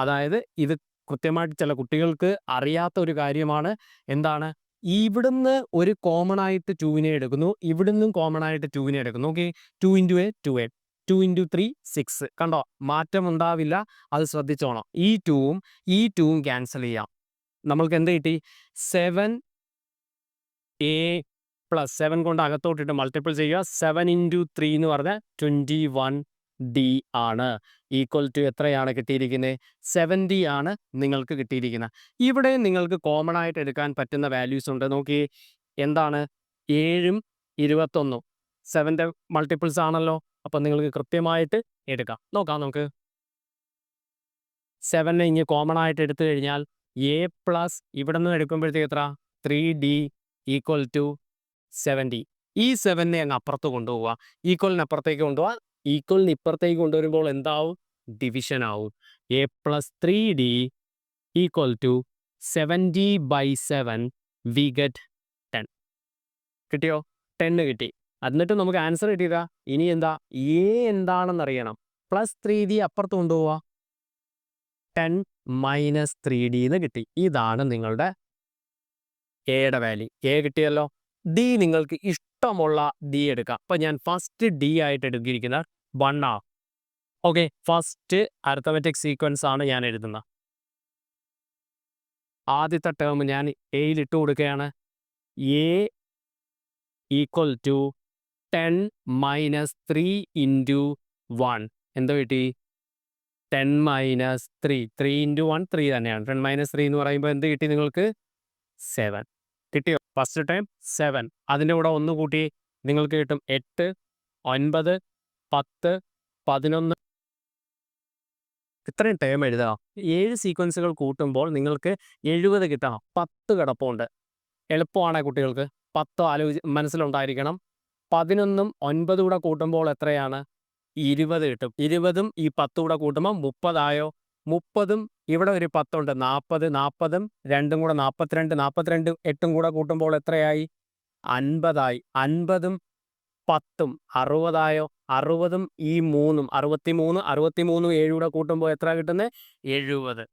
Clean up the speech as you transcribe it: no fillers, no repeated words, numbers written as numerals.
അതായത് ഇത് കൃത്യമായിട്ട് ചില കുട്ടികൾക്ക് അറിയാത്ത ഒരു കാര്യമാണ്. എന്താണ്? ഇവിടുന്ന് ഒരു കോമൺ ആയിട്ട് 2നെ എടുക്കുന്നു, ഇവിടുന്നും കോമൺ ആയിട്ട് 2നെ എടുക്കുന്നു. Okay, 2 into A 2a, 2 into 3 6. കണ്ടോ? മാറ്റം ഉണ്ടാവില്ല, അത് ശ്രദ്ധിച്ചോണം. ഈ 2ഉം ക്യാൻസൽ ചെയ്യാം. നമ്മൾക്ക് എന്ത് കിട്ടി? 7a പ്ലസ് 7 കൊണ്ട് അകത്തോട്ടിട്ട് മൾട്ടിപ്പിൾ ചെയ്യുക. 7 ഇൻറ്റു 3 എന്ന് പറഞ്ഞാൽ 21d ആണ്. ഈക്വൽ ടു എത്രയാണ് കിട്ടിയിരിക്കുന്നത്? 70 ആണ് നിങ്ങൾക്ക് കിട്ടിയിരിക്കുന്നത്. ഇവിടെ നിങ്ങൾക്ക് കോമൺ ആയിട്ട് എടുക്കാൻ പറ്റുന്ന വാല്യൂസ് ഉണ്ട്. നോക്കി, എന്താണ്? 7ഉം 21ഉം 7ന്റെ മൾട്ടിപ്പിൾസ് ആണല്ലോ. അപ്പം നിങ്ങൾക്ക് കൃത്യമായിട്ട് എടുക്കാം. നോക്കാം നമുക്ക്. 7നെ ഇനി കോമൺ ആയിട്ട് എടുത്തു കഴിഞ്ഞാൽ എ പ്ലസ് ഇവിടെ നിന്ന് എടുക്കുമ്പോഴത്തേക്ക് എത്ര? 3d equal to 70. ഈ 7നെ അങ്ങ് അപ്പുറത്ത് കൊണ്ടുപോവുക. ഈക്വലിന് അപ്പുറത്തേക്ക് കൊണ്ടുപോവാ. ഈക്വലിന് ഇപ്പുറത്തേക്ക് കൊണ്ടുവരുമ്പോൾ എന്താവും? ഡിവിഷൻ ആവും. A plus 3d equal to 70/7 we get 10. കിട്ടിയോ? 10 കിട്ടി. എന്നിട്ട് നമുക്ക് ആൻസർ കിട്ടിയതാ. ഇനി എന്താ? എ എന്താണെന്ന് അറിയണം. പ്ലസ് 3d അപ്പുറത്ത് കൊണ്ടുപോവാ. 10 മൈനസ് 3d എന്ന് കിട്ടി. ഇതാണ് നിങ്ങളുടെ എയുടെ വാല്യൂ. എ കിട്ടിയല്ലോ. ഡി നിങ്ങൾക്ക് ഇഷ്ടമുള്ള ഡി എടുക്കാം. അപ്പം ഞാൻ ഫസ്റ്റ് ഡി ആയിട്ട് എടുക്കിയിരിക്കുന്ന 1 ആ. ഓക്കെ, ഫസ്റ്റ് അരിത്തമെറ്റിക് സീക്വൻസ് ആണ് ഞാൻ എഴുതുന്നത്. ആദ്യത്തെ ടേം ഞാൻ എയിൽ ഇട്ട് കൊടുക്കുകയാണ്. A equal to 10 minus 3 into 1. എന്താ കിട്ടി? 10 മൈനസ് 3. 3 ഇൻറ്റു 1 3 തന്നെയാണ്. 10 മൈനസ് 3 എന്ന് പറയുമ്പോൾ എന്ത് കിട്ടി നിങ്ങൾക്ക്? 7. കിട്ടിയോ? First time 7. അതിൻ്റെ കൂടെ 1 കൂട്ടി നിങ്ങൾക്ക് കിട്ടും 8, 9, 10, 11. ഇത്രയും ടേം എഴുതുക. 7 സീക്വൻസുകൾ കൂട്ടുമ്പോൾ നിങ്ങൾക്ക് 70 കിട്ടണം. 10 കിടപ്പുണ്ട്. എളുപ്പമാണ് കുട്ടികൾക്ക്. 10 മനസ്സിലുണ്ടായിരിക്കണം. 11ഉം 9 കൂടെ കൂട്ടുമ്പോൾ എത്രയാണ്? 20 കിട്ടും. 20ഉം ഈ 10 കൂടെ കൂട്ടുമ്പോൾ 30 ആയോ? 30ഉം ഇവിടെ ഒരു 10 ഉണ്ട്, 40. 40ഉം 2ഉം കൂടെ 42. 42 8ഉം കൂടെ കൂട്ടുമ്പോൾ എത്രയായി? 50 ആയി. 50ഉം 10ഉം 60 ആയോ? 60ഉം ഈ 3ഉം 63. 63ഉം 7 കൂടെ കൂട്ടുമ്പോൾ എത്ര കിട്ടുന്നത്? 70.